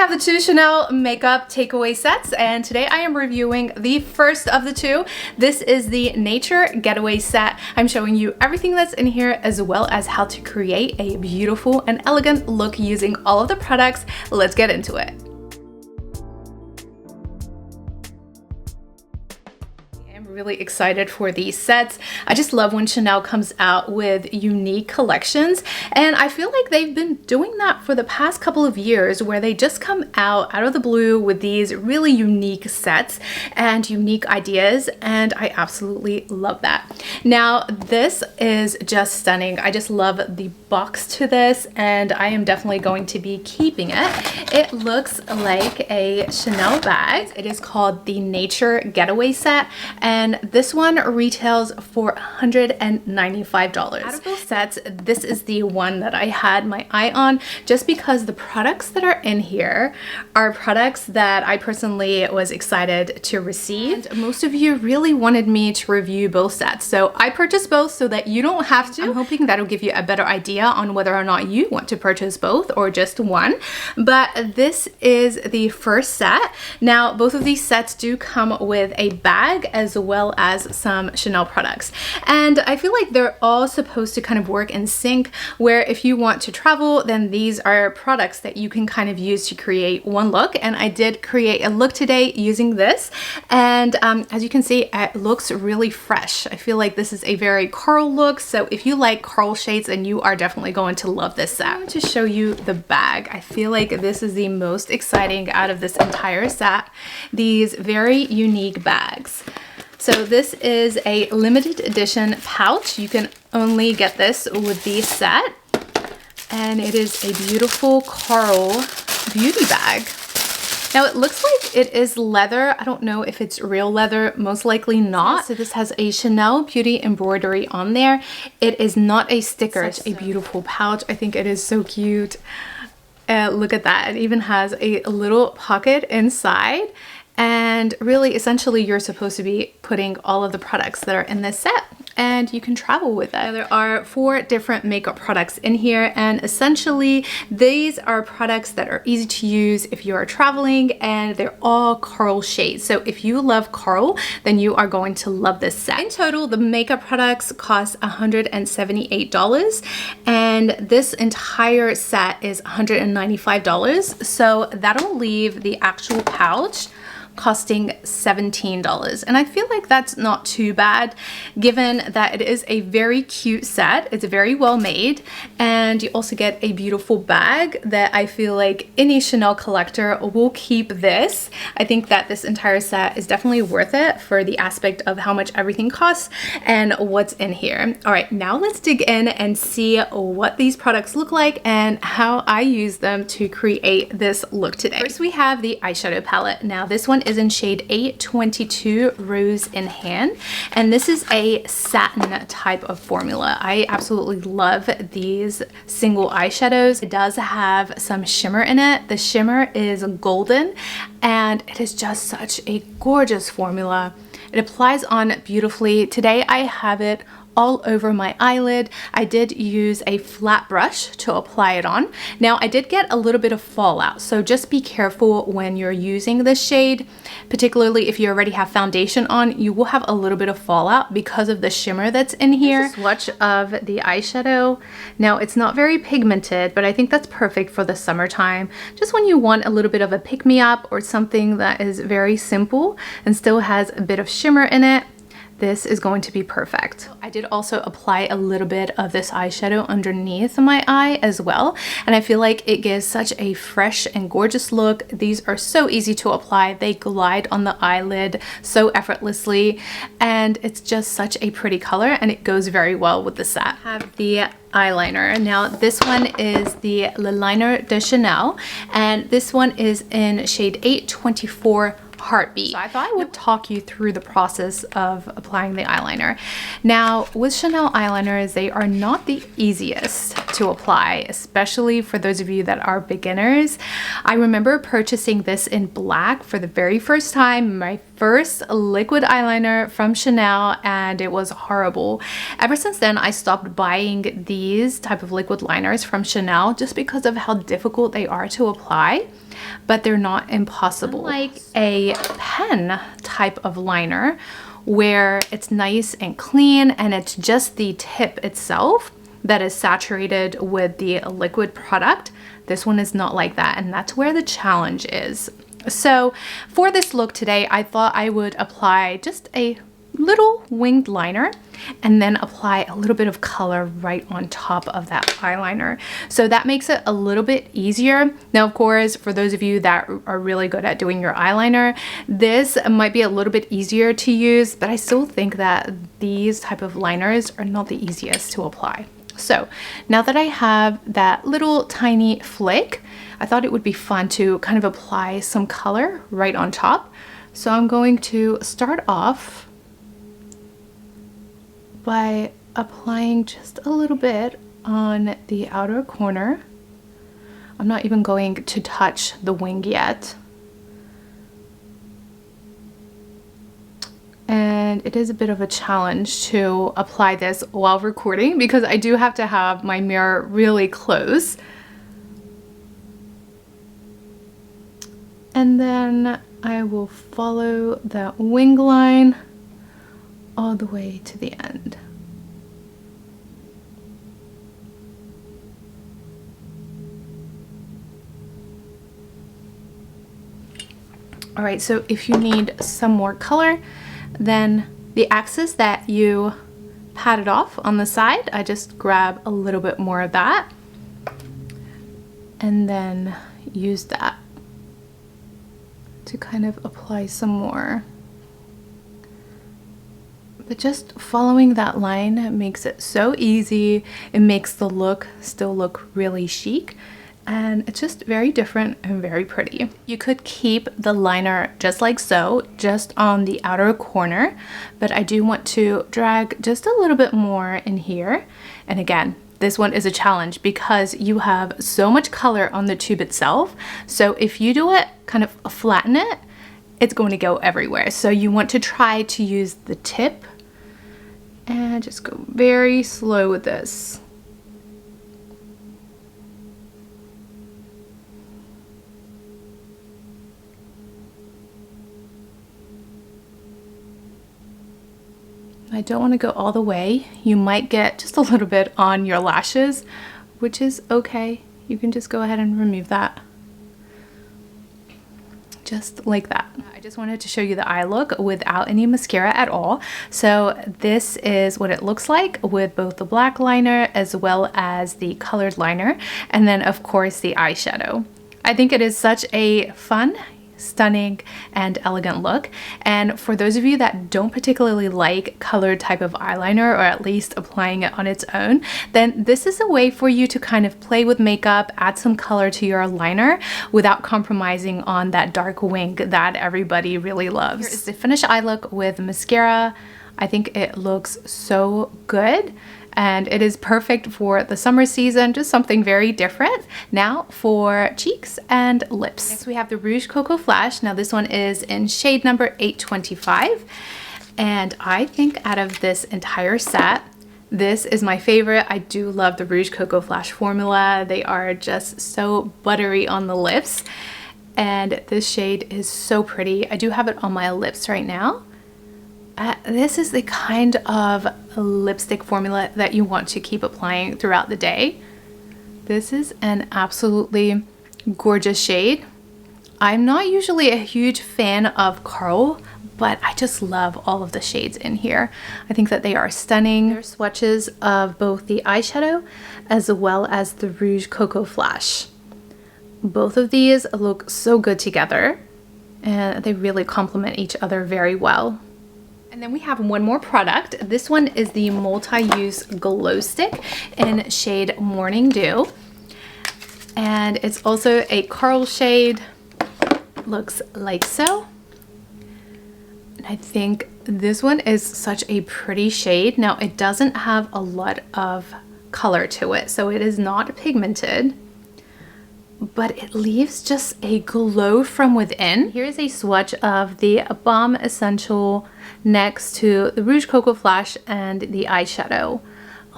have the two Chanel makeup takeaway sets, and today I am reviewing the first of the two. This is the Nature Getaway set. I'm showing you everything that's in here as well as how to create a beautiful and elegant look using all of the products. Let's get into it. Really excited for these sets. I just love when Chanel comes out with unique collections, and I feel like they've been doing that for the past couple of years where they just come out of the blue with these really unique sets and unique ideas, and I absolutely love that. Now this is just stunning. I just love the box to this, and I am definitely going to be keeping it. It looks like a Chanel bag. It is called the Nature Getaway set, and this one retails for $195. Out of those sets, this is the one that I had my eye on just because the products that are in here are products that I personally was excited to receive. And most of you really wanted me to review both sets, so I purchased both so that you don't have to. I'm hoping that'll give you a better idea on whether or not you want to purchase both or just one. But this is the first set. Now both of these sets do come with a bag as well as some Chanel products, and I feel like they're all supposed to kind of work in sync, where if you want to travel, then these are products that you can kind of use to create one look. And I did create a look today using this, and as you can see, it looks really fresh. I feel like this is a very coral look, so if you like coral shades, then you are definitely going to love this set. I'm going to show you the bag. I feel like this is the most exciting out of this entire set. These very unique bags. So this is a limited edition pouch. You can only get this with the set, and it is a beautiful coral beauty bag. Now it looks like it is leather. I don't know if it's real leather, most likely not. So this has a Chanel beauty embroidery on there. It is not a sticker, it's a beautiful pouch. I think it is so cute. Look at that, it even has a little pocket inside. And really, essentially, you're supposed to be putting all of the products that are in this set, and you can travel with it. Now, there are 4 different makeup products in here, and essentially these are products that are easy to use if you are traveling, and they're all coral shades. So if you love coral, then you are going to love this set. In total, the makeup products cost $178, and this entire set is $195. So that'll leave the actual pouch costing $17, and I feel like that's not too bad given that it is a very cute set. It's very well made, and you also get a beautiful bag that I feel like any Chanel collector will keep this. I think that this entire set is definitely worth it for the aspect of how much everything costs and what's in here. All right, now let's dig in and see what these products look like and how I use them to create this look today. First, we have the eyeshadow palette. Now this one is in shade 822 Rose in Hand, and this is a satin type of formula. I absolutely love these single eyeshadows. It does have some shimmer in it. The shimmer is golden, and it is just such a gorgeous formula. It applies on beautifully. Today I have it all over my eyelid. I did use a flat brush to apply it on. Now I did get a little bit of fallout, so just be careful when you're using this shade, particularly if you already have foundation on. You will have a little bit of fallout because of the shimmer that's in here. Here's a swatch of the eyeshadow. Now it's not very pigmented, but I think that's perfect for the summertime, just when you want a little bit of a pick-me-up or something that is very simple and still has a bit of shimmer in it. This is going to be perfect. I did also apply a little bit of this eyeshadow underneath my eye as well, and I feel like it gives such a fresh and gorgeous look. These are so easy to apply. They glide on the eyelid so effortlessly, and it's just such a pretty color, and it goes very well with the set. I have the eyeliner. Now this one is the Eyeliner de Chanel, and this one is in shade 824 Heartbeat. So I thought I would talk you through the process of applying the eyeliner. Now with Chanel eyeliners, they are not the easiest to apply, especially for those of you that are beginners. I remember purchasing this in black for the very first time, my first liquid eyeliner from Chanel, and it was horrible. Ever since then, I stopped buying these type of liquid liners from Chanel just because of how difficult they are to apply. but they're not impossible. Like a pen type of liner where it's nice and clean and it's just the tip itself that is saturated with the liquid product. This one is not like that, and that's where the challenge is. So for this look today, I thought I would apply just a little winged liner and then apply a little bit of color right on top of that eyeliner. So that makes it a little bit easier. Now, of course, for those of you that are really good at doing your eyeliner, this might be a little bit easier to use, but I still think that these type of liners are not the easiest to apply. So now that I have that little tiny flake, I thought it would be fun to kind of apply some color right on top. So I'm going to start off by applying just a little bit on the outer corner. I'm not even going to touch the wing yet. And it is a bit of a challenge to apply this while recording because I do have to have my mirror really close. And then I will follow that wing line all the way to the end. All right, so if you need some more color, then the axis that you patted off on the side, I just grab a little bit more of that and then use that to kind of apply some more. But just following that line makes it so easy. It makes the look still look really chic, and it's just very different and very pretty. You could keep the liner just like so, just on the outer corner, but I do want to drag just a little bit more in here. And again, this one is a challenge because you have so much color on the tube itself. So if you do it, kind of flatten it, it's going to go everywhere. So you want to try to use the tip and just go very slow with this. I don't want to go all the way. You might get just a little bit on your lashes, which is okay. You can just go ahead and remove that. Just like that. I just wanted to show you the eye look without any mascara at all. So this is what it looks like with both the black liner as well as the colored liner. And then of course the eyeshadow. I think it is such a fun, stunning and elegant look. And for those of you that don't particularly like colored type of eyeliner, or at least applying it on its own, then this is a way for you to kind of play with makeup, add some color to your liner without compromising on that dark wing that everybody really loves. Here is the finished eye look with mascara. I think it looks so good. And it is perfect for the summer season, just something very different. Now for cheeks and lips. Next we have the Rouge Coco Flash. Now this one is in shade number 825. And I think out of this entire set, this is my favorite. I do love the Rouge Coco Flash formula. They are just so buttery on the lips. And this shade is so pretty. I do have it on my lips right now. This is the kind of lipstick formula that you want to keep applying throughout the day. This is an absolutely gorgeous shade. I'm not usually a huge fan of Coral, but I just love all of the shades in here. I think that they are stunning. They're swatches of both the eyeshadow as well as the Rouge Coco Flash. Both of these look so good together and they really complement each other very well. And then we have one more product. This one is the multi-use glow stick in shade Morning Dew. And it's also a coral shade. Looks like so. And I think this one is such a pretty shade. Now it doesn't have a lot of color to it, so it is not pigmented, but it leaves just a glow from within. Here's a swatch of the Baume Essentielle next to the Rouge Coco Flash and the eyeshadow.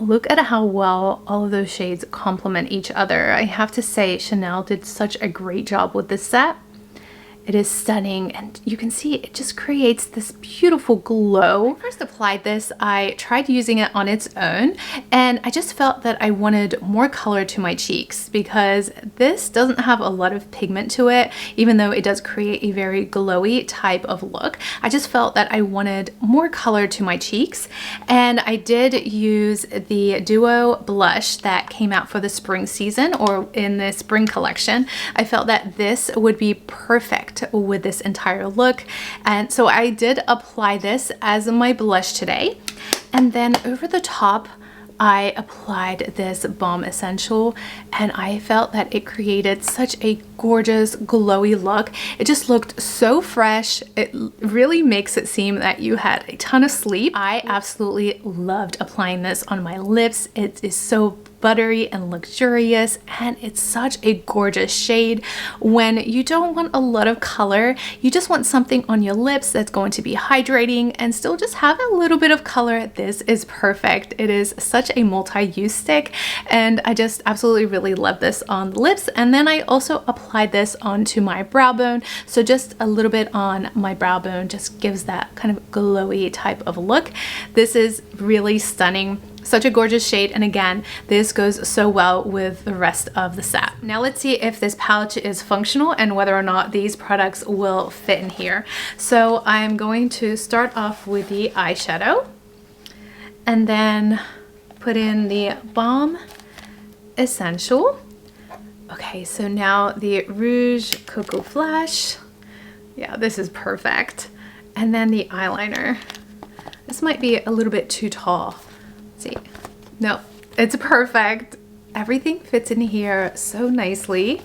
Look at how well all of those shades complement each other. I have to say, Chanel did such a great job with this set. It is stunning, and you can see it just creates this beautiful glow. When I first applied this, I tried using it on its own, and I just felt that I wanted more color to my cheeks because this doesn't have a lot of pigment to it, even though it does create a very glowy type of look. I just felt that I wanted more color to my cheeks, and I did use the Duo blush that came out for the spring season, or in the spring collection. I felt that this would be perfect with this entire look, and so I did apply this as my blush today, and then over the top I applied this Baume Essentielle, and I felt that it created such a gorgeous glowy look. It just looked so fresh. It really makes it seem that you had a ton of sleep. I absolutely loved applying this on my lips. It is so buttery and luxurious, and it's such a gorgeous shade. When you don't want a lot of color, you just want something on your lips that's going to be hydrating and still just have a little bit of color, this is perfect. It is such a multi-use stick, and I just absolutely really love this on the lips. And then I also applied this onto my brow bone, so just a little bit on my brow bone just gives that kind of glowy type of look. This is really stunning. Such a gorgeous shade, and again, this goes so well with the rest of the set. Now let's see if this pouch is functional and whether or not these products will fit in here. So I'm going to start off with the eyeshadow and then put in the Baume Essentielle. Okay, so now the Rouge Coco Flash. Yeah, this is perfect. And then the eyeliner. This might be a little bit too tall. See, no, it's perfect. Everything fits in here so nicely.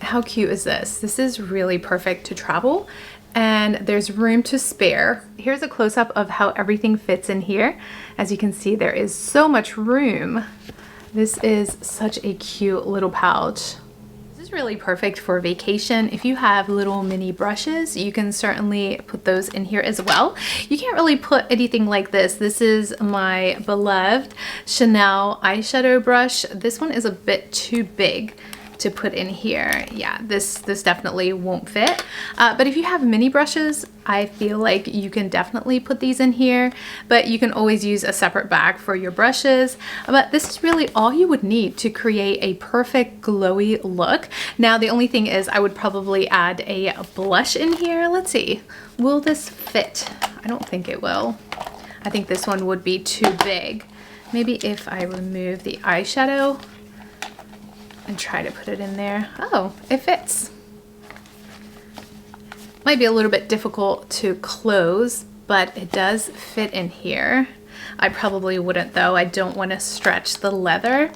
How cute is this? This is really perfect to travel, and there's room to spare. Here's a close-up of how everything fits in here. As you can see, there is so much room. This is such a cute little pouch. This is really perfect for vacation. If you have little mini brushes, you can certainly put those in here as well. You can't really put anything like this. This is my beloved Chanel eyeshadow brush. This one is a bit too big to put in here. Yeah, this definitely won't fit. But if you have mini brushes, I feel like you can definitely put these in here, but you can always use a separate bag for your brushes. But this is really all you would need to create a perfect glowy look. Now, the only thing is I would probably add a blush in here. Let's see, will this fit? I don't think it will. I think this one would be too big. Maybe if I remove the eyeshadow and try to put it in there. Oh, it fits. Might be a little bit difficult to close, but it does fit in here. I probably wouldn't though. I don't want to stretch the leather.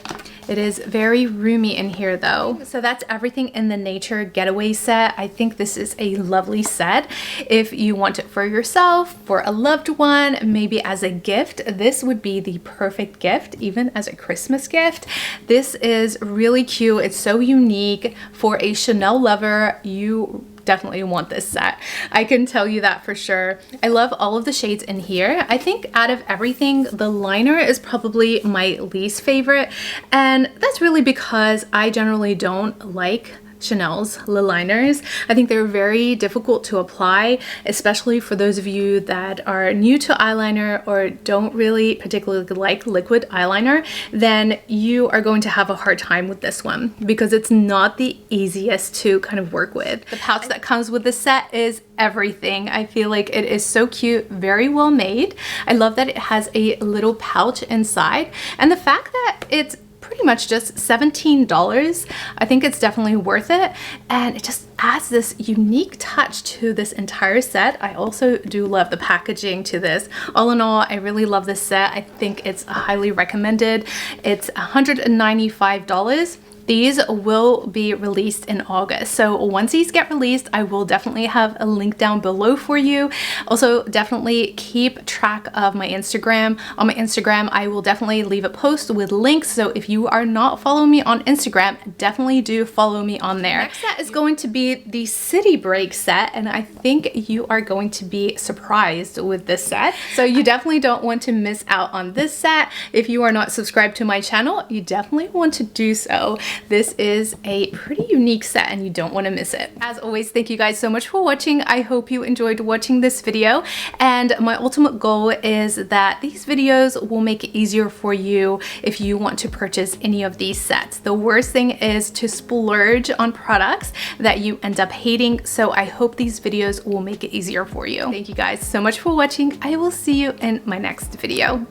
It is very roomy in here though. So that's everything in the Nature Getaway set. I think this is a lovely set. If you want it for yourself, for a loved one, maybe as a gift, this would be the perfect gift, even as a Christmas gift. This is really cute. It's so unique. For a Chanel lover, you definitely want this set. I can tell you that for sure. I love all of the shades in here. I think out of everything, the liner is probably my least favorite, and that's really because I generally don't like Chanel's lip liners. I think they're very difficult to apply, especially for those of you that are new to eyeliner or don't really particularly like liquid eyeliner. Then you are going to have a hard time with this one because it's not the easiest to kind of work with. The pouch that comes with the set is everything. I feel like it is so cute, very well made. I love that it has a little pouch inside, and the fact that it's pretty much just $17. I think it's definitely worth it, and it just adds this unique touch to this entire set. I also do love the packaging to this. All in all, I really love this set. I think it's highly recommended. It's $195. these will be released in August. So once these get released, I will definitely have a link down below for you. Also, definitely keep track of my Instagram. On my Instagram, I will definitely leave a post with links. So if you are not following me on Instagram, definitely do follow me on there. Next set is going to be the City Break set, and I think you are going to be surprised with this set. So you definitely don't want to miss out on this set. If you are not subscribed to my channel, you definitely want to do so. This is a pretty unique set and you don't want to miss it. As always, thank you guys so much for watching. I hope you enjoyed watching this video, and my ultimate goal is that these videos will make it easier for you if you want to purchase any of these sets. The worst thing is to splurge on products that you end up hating, so I hope these videos will make it easier for you. Thank you guys so much for watching. I will see you in my next video.